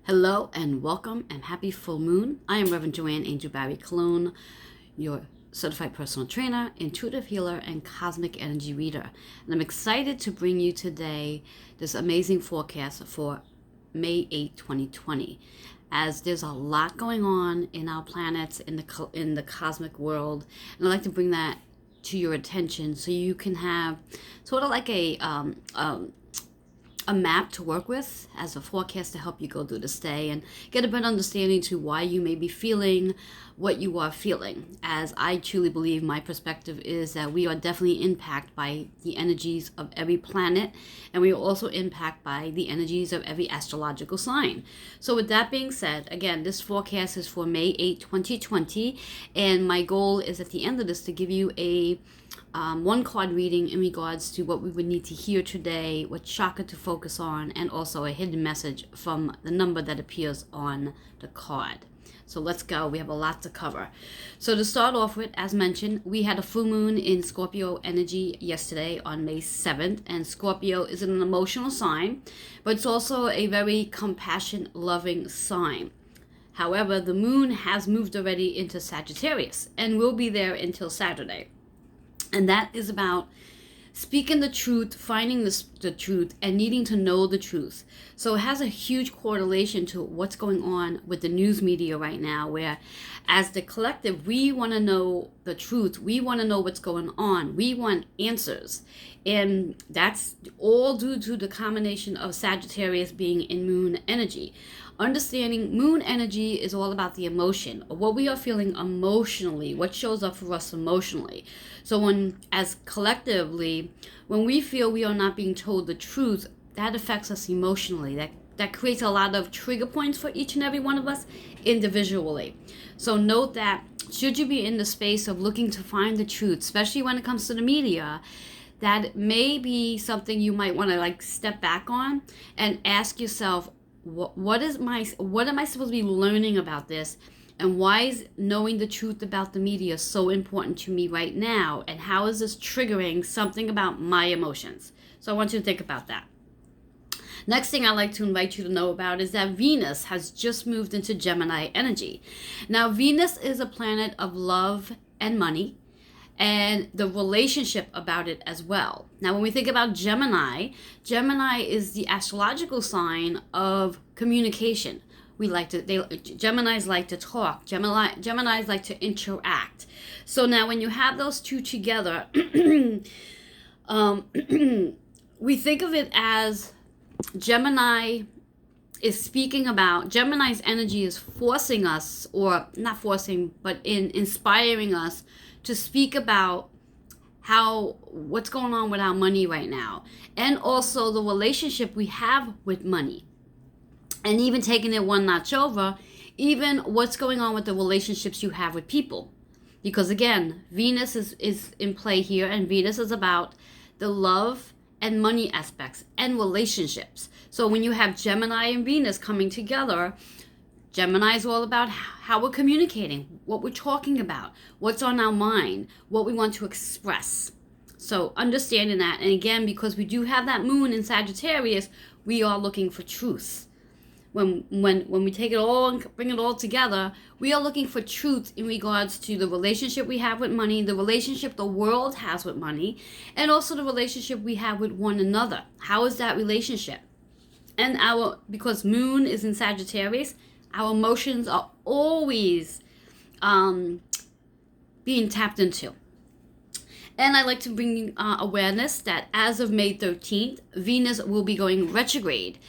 Hello and welcome and happy full moon. I am Reverend Joanne Angel Barry Cologne, your certified personal trainer, intuitive healer, and cosmic energy reader. And I'm excited to bring you today this amazing forecast for May 8, 2020. As there's a lot going on in our planets, in the cosmic world, and I'd like to bring that to your attention so you can have sort of like a map to work with as a forecast to help you go through this day and get a better understanding to why you may be feeling what you are feeling. As I truly believe, my perspective is that we are definitely impacted by the energies of every planet, and we are also impacted by the energies of every astrological sign. So with that being said, again, this forecast is for May 8, 2020, and my goal is at the end of this to give you a one card reading in regards to what we would need to hear today, what chakra to focus on, and also a hidden message from the number that appears on the card. So let's go. We have a lot to cover. So to start off with, as mentioned, we had a full moon in Scorpio energy yesterday on May 7th, and Scorpio is an emotional sign, but it's also a very compassion loving sign. However, the moon has moved already into Sagittarius and will be there until Saturday. And that is about speaking the truth, finding the truth, and needing to know the truth. So it has a huge correlation to what's going on with the news media right now, where as the collective, we want to know the truth. We want to know what's going on. We want answers. And that's all due to the combination of Sagittarius being in moon energy. Understanding moon energy is all about the emotion, or what we are feeling emotionally, what shows up for us emotionally. So as collectively, when we feel we are not being told the truth, that affects us emotionally. That creates a lot of trigger points for each and every one of us individually. So note that should you be in the space of looking to find the truth, especially when it comes to the media, that may be something you might want to step back on and ask yourself, what am I supposed to be learning about this, and why is knowing the truth about the media so important to me right now, and how is this triggering something about my emotions? So I want you to think about that. Next thing I'd like to invite you to know about is that Venus has just moved into Gemini energy. Now, Venus is a planet of love and money, and the relationship about it as well. Now, when we think about Gemini is the astrological sign of communication. Geminis like to talk. Geminis like to interact. So now when you have those two together, we think of it as Gemini's energy is forcing us, or not forcing, but inspiring us to speak about what's going on with our money right now, and also the relationship we have with money, and even taking it one notch over, even what's going on with the relationships you have with people. Because again, Venus is in play here, and Venus is about the love and money aspects and relationships. So when you have Gemini and Venus coming together, Gemini is all about how we're communicating, what we're talking about, what's on our mind, what we want to express. So understanding that, and again, because we do have that moon in Sagittarius, we are looking for truth. When we take it all and bring it all together, we are looking for truth in regards to the relationship we have with money, the relationship the world has with money, and also the relationship we have with one another. How is that relationship? And because moon is in Sagittarius, our emotions are always being tapped into. And I'd like to bring awareness that as of May 13th, Venus will be going retrograde.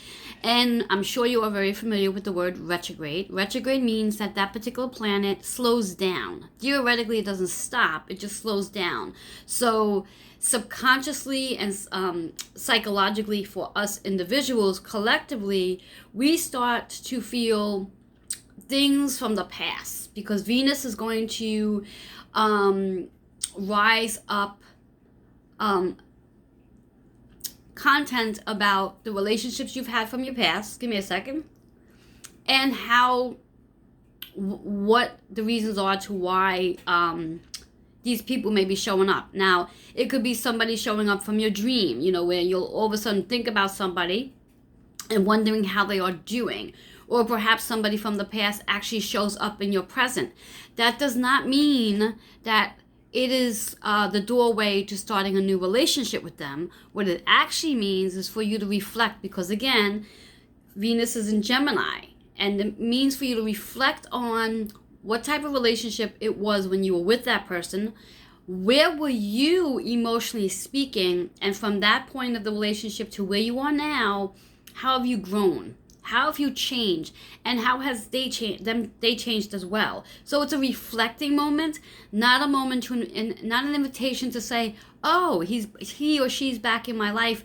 And I'm sure you are very familiar with the word retrograde. Retrograde means that particular planet slows down. Theoretically, it doesn't stop, it just slows down. So subconsciously and psychologically for us individuals, collectively, we start to feel things from the past, because Venus is going to rise up content about the relationships you've had from your past. Give me a second. And what the reasons are to why these people may be showing up. Now, it could be somebody showing up from your dream, where you'll all of a sudden think about somebody and wondering how they are doing. Or perhaps somebody from the past actually shows up in your present. That does not mean that it is the doorway to starting a new relationship with them. What it actually means is for you to reflect, because again, Venus is in Gemini, and it means for you to reflect on what type of relationship it was when you were with that person. Where were you emotionally speaking? And from that point of the relationship to where you are now, how have you grown? How have you changed? And how has they changed as well? So it's a reflecting moment, not a moment not an invitation to say, oh, he or she's back in my life.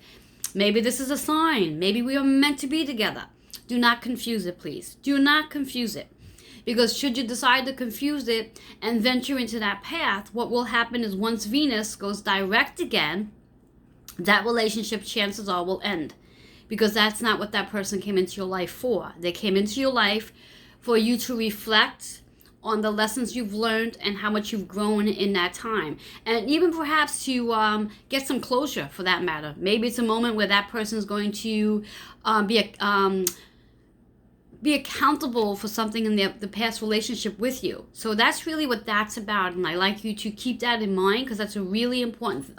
Maybe this is a sign. Maybe we are meant to be together. Do not confuse it, please. Do not confuse it. Because should you decide to confuse it and venture into that path, what will happen is once Venus goes direct again, that relationship, chances are, will end. Because that's not what that person came into your life for. They came into your life for you to reflect on the lessons you've learned and how much you've grown in that time. And even perhaps to get some closure, for that matter. Maybe it's a moment where that person is going to be accountable for something in the past relationship with you. So that's really what that's about. And I like you to keep that in mind, because that's a really important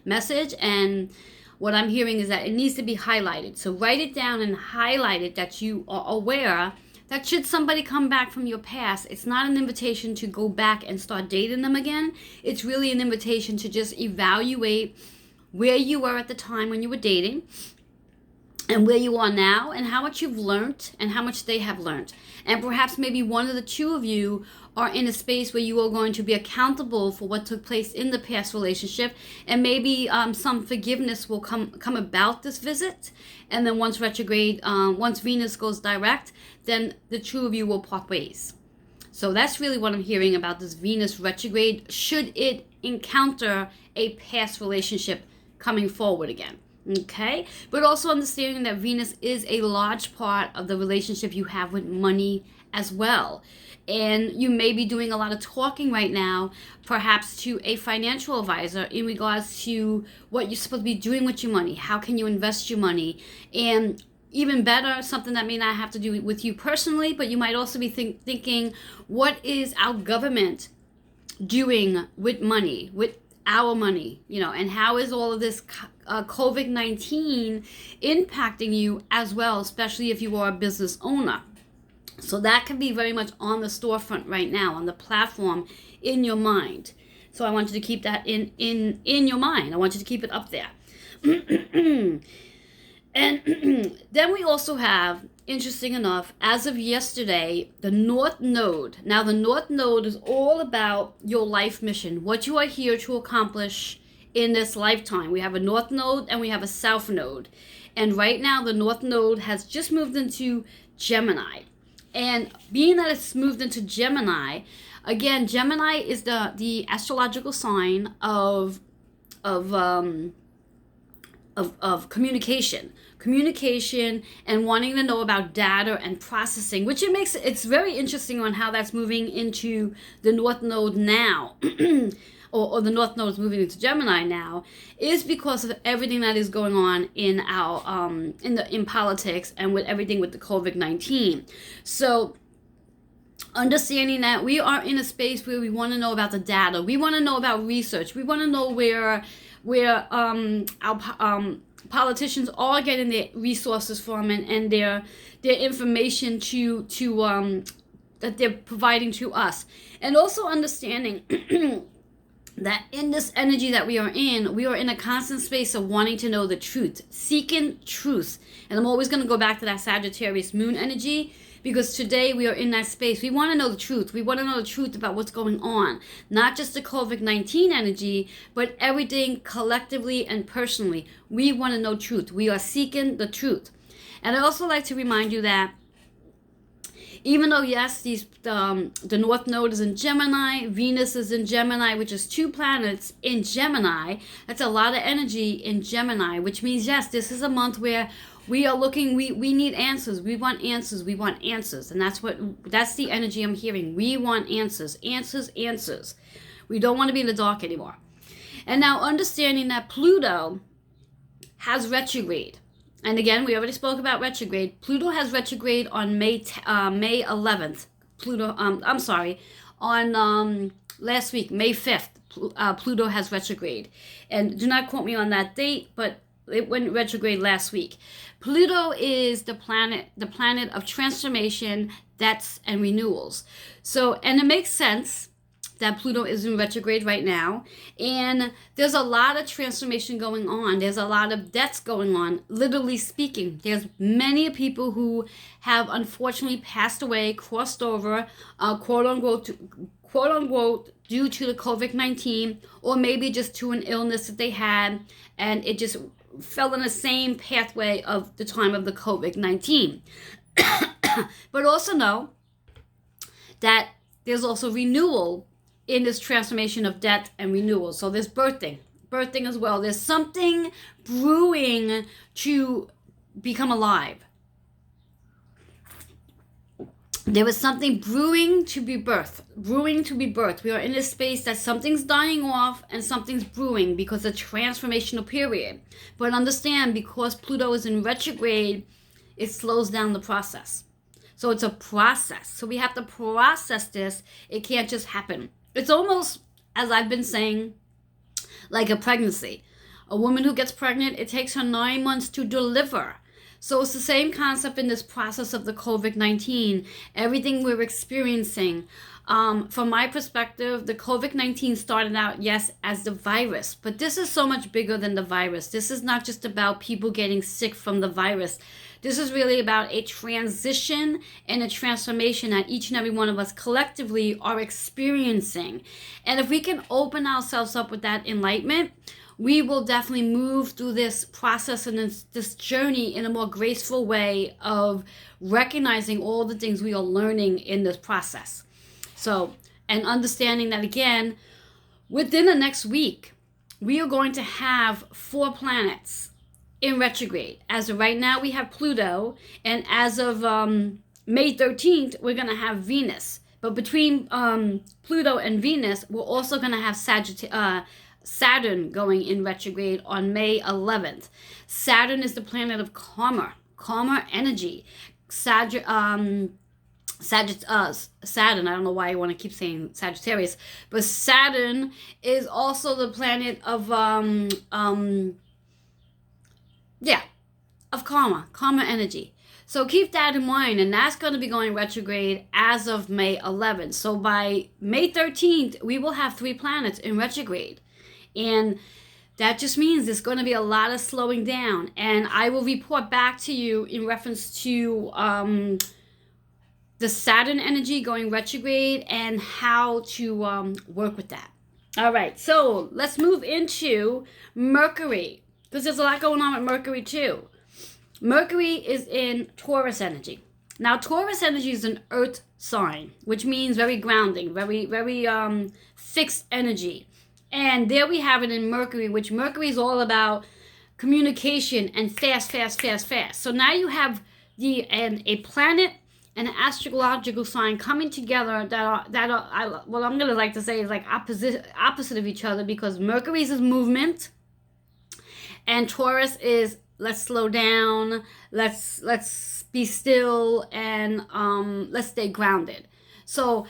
message. And what I'm hearing is that it needs to be highlighted. So write it down and highlight it, that you are aware that should somebody come back from your past, it's not an invitation to go back and start dating them again. It's really an invitation to just evaluate where you were at the time when you were dating, and where you are now, and how much you've learned and how much they have learned. And perhaps maybe one of the two of you are in a space where you are going to be accountable for what took place in the past relationship, and maybe some forgiveness will come about this visit. And then once Venus goes direct, then the two of you will part ways. So that's really what I'm hearing about this Venus retrograde, should it encounter a past relationship coming forward again. Okay, but also understanding that Venus is a large part of the relationship you have with money as well. And you may be doing a lot of talking right now, perhaps to a financial advisor, in regards to what you're supposed to be doing with your money. How can you invest your money? And even better, something that may not have to do with you personally, but you might also be thinking, what is our government doing with money, with our money, and how is all of this COVID-19 impacting you as well, especially if you are a business owner. So that can be very much on the storefront right now, on the platform, in your mind. So I want you to keep that in your mind. I want you to keep it up there. And then we also have, interesting enough, as of yesterday, the North Node. Now the North Node is all about your life mission, what you are here to accomplish in this lifetime. We have a North Node and we have a South Node. And right now the North Node has just moved into Gemini. And being that it's moved into Gemini, again, Gemini is the astrological sign of communication and wanting to know about data and processing, which it's very interesting on how that's moving into the North Node now. Or the North Node is moving into Gemini now, is because of everything that is going on in our in politics, and with everything with the COVID-19. So understanding that we are in a space where we want to know about the data, we want to know about research, we want to know where our politicians are getting their resources from, and their information to that they're providing to us, and also understanding that in this energy that we are in a constant space of wanting to know the truth, seeking truth. And I'm always going to go back to that Sagittarius moon energy, because today we are in that space. We want to know the truth. We want to know the truth about what's going on. Not just the COVID-19 energy, but everything collectively and personally. We want to know truth. We are seeking the truth. And I also like to remind you that even though, yes, the North Node is in Gemini, Venus is in Gemini, which is 2 planets in Gemini, that's a lot of energy in Gemini, which means, yes, this is a month where we are looking, we need answers. We want answers. We want answers. And that's the energy I'm hearing. We want answers. Answers. We don't want to be in the dark anymore. And now understanding that Pluto has retrograde. And again, we already spoke about retrograde. Pluto has retrograde on May 11th. I'm sorry, on last week, May 5th. Pluto has retrograde, and do not quote me on that date, but it went retrograde last week. Pluto is the planet of transformation, deaths, and renewals. So, and it makes sense that Pluto is in retrograde right now, and there's a lot of transformation going on. There's a lot of deaths going on, literally speaking. There's many people who have unfortunately passed away, crossed over, quote unquote, due to the COVID-19, or maybe just to an illness that they had, and it just fell in the same pathway of the time of the COVID-19. But also know that there's also renewal in this transformation of death and renewal. So there's birthing as well. There's something brewing to become alive. There is something brewing to be birthed. We are in this space that something's dying off and something's brewing because of transformational period. But understand, because Pluto is in retrograde, it slows down the process. So it's a process. So we have to process this. It can't just happen. It's almost, as I've been saying, like a pregnancy. A woman who gets pregnant, it takes her 9 months to deliver. So it's the same concept in this process of the COVID-19. Everything we're experiencing. From my perspective, the COVID-19 started out, yes, as the virus. But this is so much bigger than the virus. This is not just about people getting sick from the virus. This is really about a transition and a transformation that each and every one of us collectively are experiencing. And if we can open ourselves up with that enlightenment, we will definitely move through this process and this journey in a more graceful way of recognizing all the things we are learning in this process. So, and understanding that, again, within the next week, we are going to have 4 planets in retrograde. As of right now, we have Pluto, and as of May 13th, we're going to have Venus. But between Pluto and Venus, we're also going to have Saturn going in retrograde on May 11th. Saturn is the planet of karma energy. Saturn, I don't know why I want to keep saying Sagittarius, but Saturn is also the planet of karma energy. So keep that in mind, and that's going to be going retrograde as of May 11th. So by May 13th, we will have 3 planets in retrograde. And that just means there's going to be a lot of slowing down. And I will report back to you in reference to the Saturn energy going retrograde and how to work with that. All right, so let's move into Mercury, because there's a lot going on with Mercury too. Mercury is in Taurus energy. Now, Taurus energy is an earth sign, which means very grounding, very fixed energy. And there we have it in Mercury, which Mercury is all about communication and fast. So now you have a planet and an astrological sign coming together that are what I'm gonna like to say is like opposite of each other, because Mercury is movement, and Taurus is let's slow down, let's be still, and let's stay grounded. So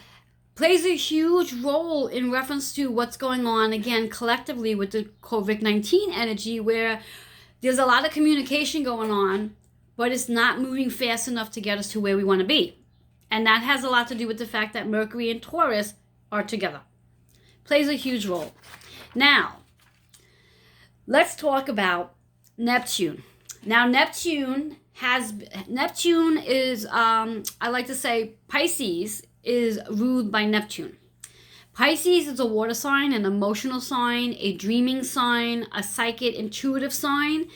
plays a huge role in reference to what's going on, again, collectively with the COVID-19 energy, where there's a lot of communication going on, but it's not moving fast enough to get us to where we want to be. And that has a lot to do with the fact that Mercury and Taurus are together. Plays a huge role. Now, let's talk about Neptune. Now, Neptune is, I like to say, Pisces is ruled by Neptune. Pisces is a water sign, an emotional sign, a dreaming sign, a psychic, intuitive sign.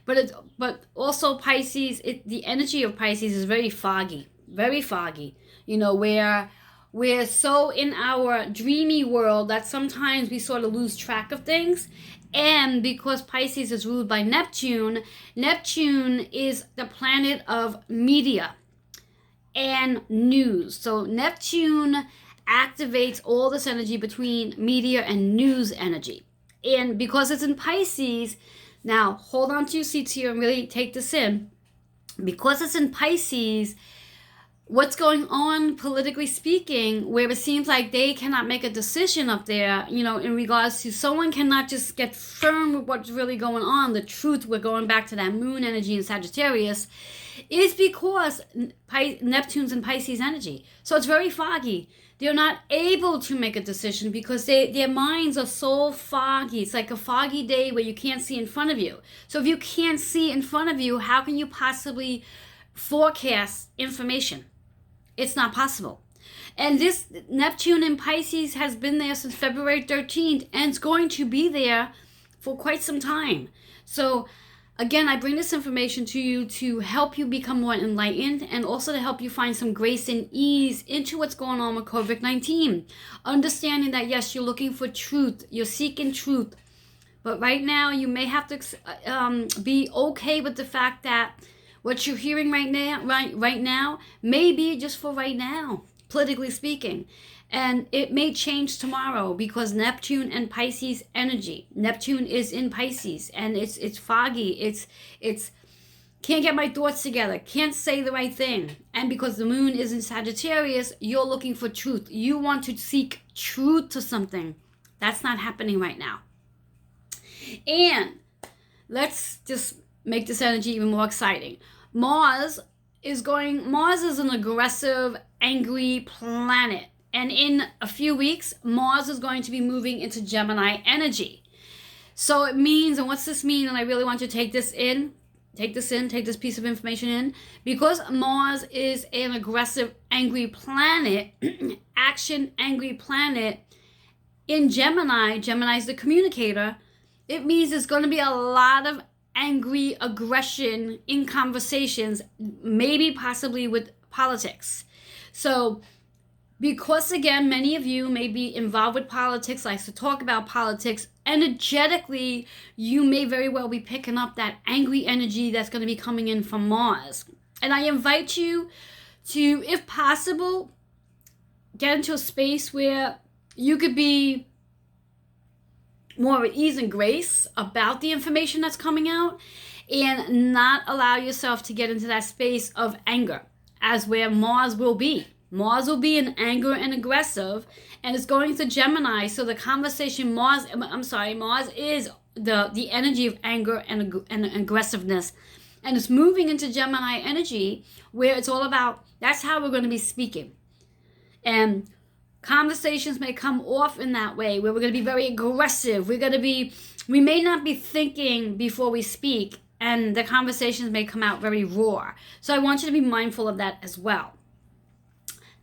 But also Pisces, the energy of Pisces is very foggy. You know, where we're so in our dreamy world that sometimes we sort of lose track of things. And because Pisces is ruled by Neptune, Neptune is the planet of media and news. So Neptune activates all this energy between media and news energy. And because it's in Pisces, Now, hold on to your seats here and really take this in. Because it's in Pisces, what's going on politically speaking, where it seems like they cannot make a decision up there, in regards to someone cannot just get firm with what's really going on, the truth, we're going back to that moon energy in Sagittarius, is because Neptune's in Pisces energy. So it's very foggy. They're not able to make a decision because their minds are so foggy. It's like a foggy day where you can't see in front of you. So if you can't see in front of you, how can you possibly forecast information? It's not possible. And this Neptune in Pisces has been there since February 13th, and it's going to be there for quite some time. So again, I bring this information to you to help you become more enlightened and also to help you find some grace and ease into what's going on with COVID-19. Understanding that, yes, you're looking for truth. You're seeking truth. But right now, you may have to be okay with the fact that what you're hearing right now may be just for right now, politically speaking. And it may change tomorrow because Neptune and Pisces energy. Neptune is in Pisces and it's foggy. It's can't get my thoughts together. Can't say the right thing. And because the moon is in Sagittarius, you're looking for truth. You want to seek truth to something. That's not happening right now. And let's just make this energy even more exciting. Mars is an aggressive, angry planet. And in a few weeks, Mars is going to be moving into Gemini energy. So it means, and what's this mean? And I really want you to take this piece of information in. Because Mars is an aggressive, angry planet, action, angry planet, in Gemini is the communicator, it means there's going to be a lot of angry aggression in conversations, maybe possibly with politics. So because, again, many of you may be involved with politics, likes to talk about politics, energetically, you may very well be picking up that angry energy that's going to be coming in from Mars. And I invite you to, if possible, get into a space where you could be more at ease and grace about the information that's coming out and not allow yourself to get into that space of anger, as where Mars will be. Mars will be in anger and aggressive, and it's going to Gemini. So the conversation, Mars is the energy of anger and aggressiveness, and it's moving into Gemini energy, where it's all about, that's how we're going to be speaking. And conversations may come off in that way, where we're going to be very aggressive. We may not be thinking before we speak, and the conversations may come out very raw. So I want you to be mindful of that as well.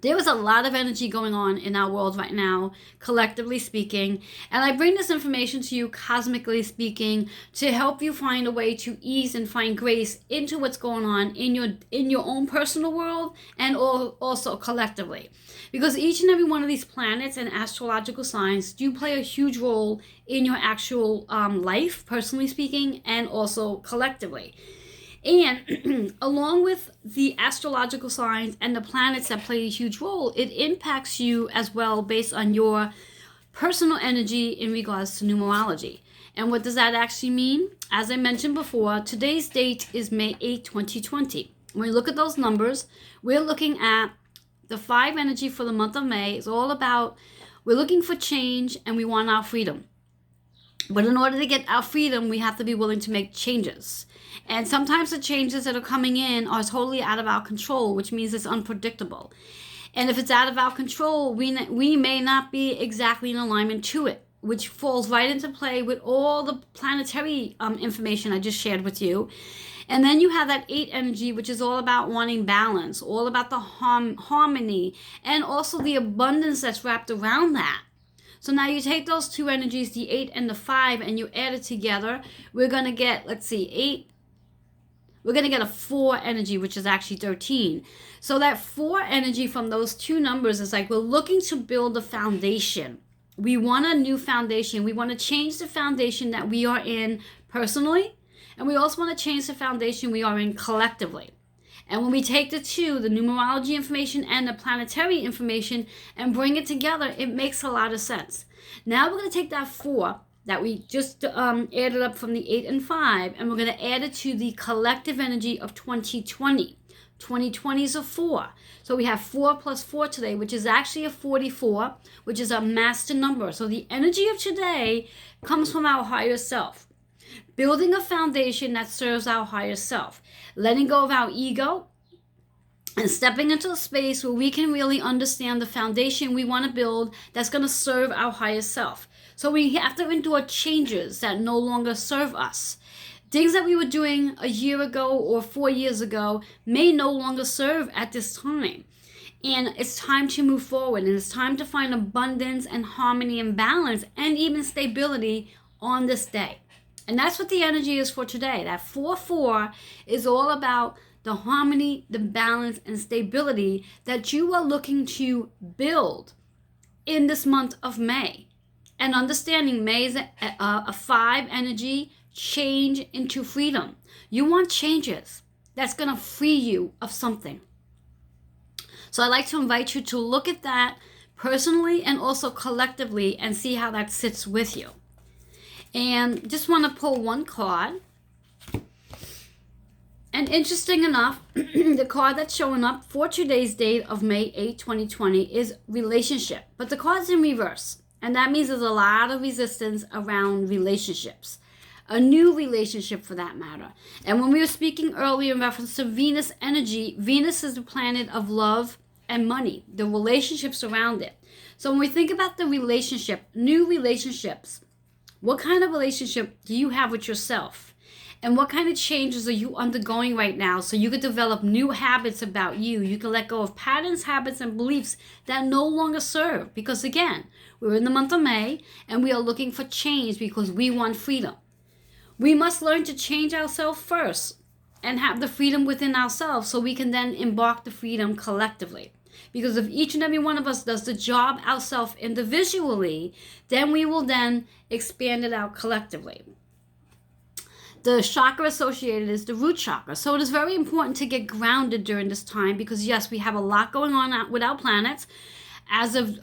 There is a lot of energy going on in our world right now, collectively speaking, and I bring this information to you, cosmically speaking, to help you find a way to ease and find grace into what's going on in your own personal world and also collectively. Because each and every one of these planets and astrological signs do play a huge role in your actual life, personally speaking, and also collectively. And along with the astrological signs and the planets that play a huge role, it impacts you as well based on your personal energy in regards to numerology. And what does that actually mean? As I mentioned before, today's date is May 8, 2020. When we look at those numbers, we're looking at the 5 energy for the month of May. It's all about, we're looking for change and we want our freedom. But in order to get our freedom, we have to be willing to make changes. And sometimes the changes that are coming in are totally out of our control, which means it's unpredictable. And if it's out of our control, we may not be exactly in alignment to it, which falls right into play with all the planetary information I just shared with you. And then you have that 8 energy, which is all about wanting balance, all about the harmony, and also the abundance that's wrapped around that. So now you take those two energies, the 8 and the 5, and you add it together. We're going to get, 8. We're going to get a 4 energy, which is actually 13. So that 4 energy from those two numbers is like we're looking to build a foundation. We want a new foundation. We want to change the foundation that we are in personally, and we also want to change the foundation we are in collectively. And when we take the two, the numerology information and the planetary information, and bring it together, it makes a lot of sense. Now we're going to take that 4 that we just added up from the 8 and 5, and we're going to add it to the collective energy of 2020. 2020 is a 4. So we have 4 plus 4 today, which is actually a 44, which is a master number. So the energy of today comes from our higher self. Building a foundation that serves our higher self. Letting go of our ego and stepping into a space where we can really understand the foundation we want to build that's going to serve our higher self. So we have to endure changes that no longer serve us. Things that we were doing a year ago or 4 years ago may no longer serve at this time. And it's time to move forward, and it's time to find abundance and harmony and balance and even stability on this day. And that's what the energy is for today. That 4-4 is all about the harmony, the balance, and stability that you are looking to build in this month of May. And understanding May is a 5 energy, change into freedom. You want changes that's going to free you of something. So I'd like to invite you to look at that personally and also collectively and see how that sits with you. And just want to pull one card. And interesting enough, the card that's showing up for today's date of May 8, 2020 is relationship. But the card's in reverse. And that means there's a lot of resistance around relationships. A new relationship for that matter. And when we were speaking earlier in reference to Venus energy, Venus is the planet of love and money, the relationships around it. So when we think about the relationship, new relationships, what kind of relationship do you have with yourself? And what kind of changes are you undergoing right now so you could develop new habits about you? You can let go of patterns, habits, and beliefs that no longer serve. Because again, we're in the month of May and we are looking for change because we want freedom. We must learn to change ourselves first and have the freedom within ourselves so we can then embark the freedom collectively. Because if each and every one of us does the job ourselves individually, then we will then expand it out collectively. The chakra associated is the root chakra. So it is very important to get grounded during this time because, yes, we have a lot going on with our planets. As of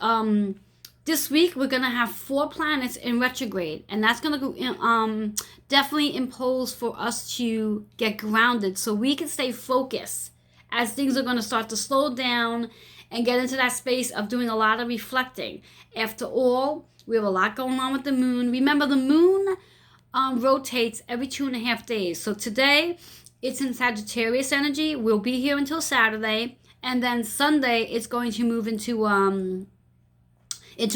this week, we're going to have 4 planets in retrograde. And that's going to definitely impose for us to get grounded so we can stay focused as things are going to start to slow down and get into that space of doing a lot of reflecting. After all, we have a lot going on with the moon. Remember, the moon rotates every 2.5 days. So today, it's in Sagittarius energy. We'll be here until Saturday. And then Sunday, it's going to move into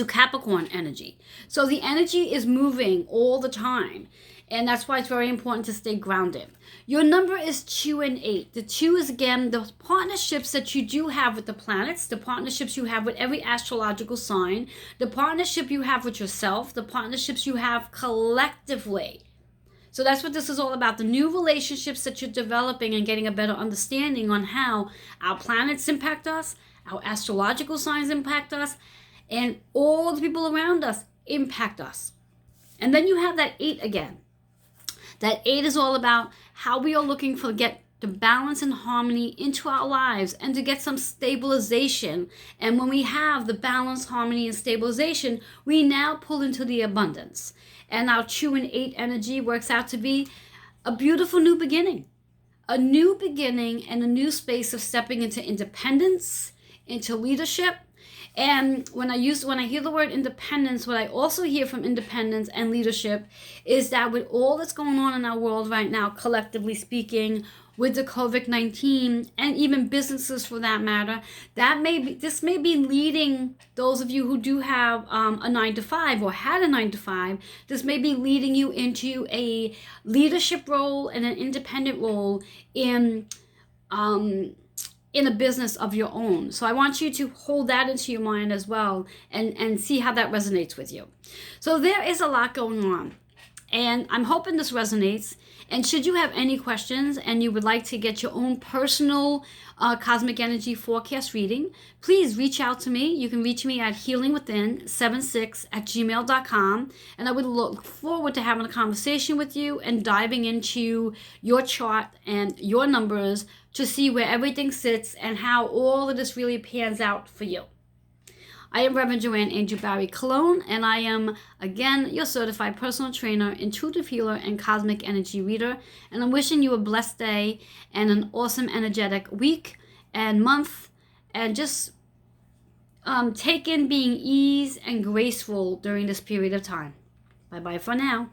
Capricorn energy. So the energy is moving all the time. And that's why it's very important to stay grounded. Your number is 2 and 8. The 2 is, again, the partnerships that you do have with the planets, the partnerships you have with every astrological sign, the partnership you have with yourself, the partnerships you have collectively. So that's what this is all about, the new relationships that you're developing and getting a better understanding on how our planets impact us, our astrological signs impact us, and all the people around us impact us. And then you have that 8 again. That 8 is all about how we are looking for get the balance and harmony into our lives and to get some stabilization. And when we have the balance, harmony, and stabilization, we now pull into the abundance. And our 2 and 8 energy works out to be a beautiful new beginning. A new beginning and a new space of stepping into independence, into leadership. And when I hear the word independence, what I also hear from independence and leadership is that with all that's going on in our world right now, collectively speaking, with the COVID-19 and even businesses for that matter, this may be leading those of you who do have a 9-to-5 or had a 9-to-5, this may be leading you into a leadership role and an independent role in a business of your own. So I want you to hold that into your mind as well and see how that resonates with you. So there is a lot going on. And I'm hoping this resonates. And should you have any questions and you would like to get your own personal cosmic energy forecast reading, please reach out to me. You can reach me at healingwithin76@gmail.com. And I would look forward to having a conversation with you and diving into your chart and your numbers to see where everything sits and how all of this really pans out for you. I am Reverend Joanne Angel Barry Cologne, and I am, again, your certified personal trainer, intuitive healer, and cosmic energy reader. And I'm wishing you a blessed day and an awesome, energetic week and month, and just take in being ease and graceful during this period of time. Bye-bye for now.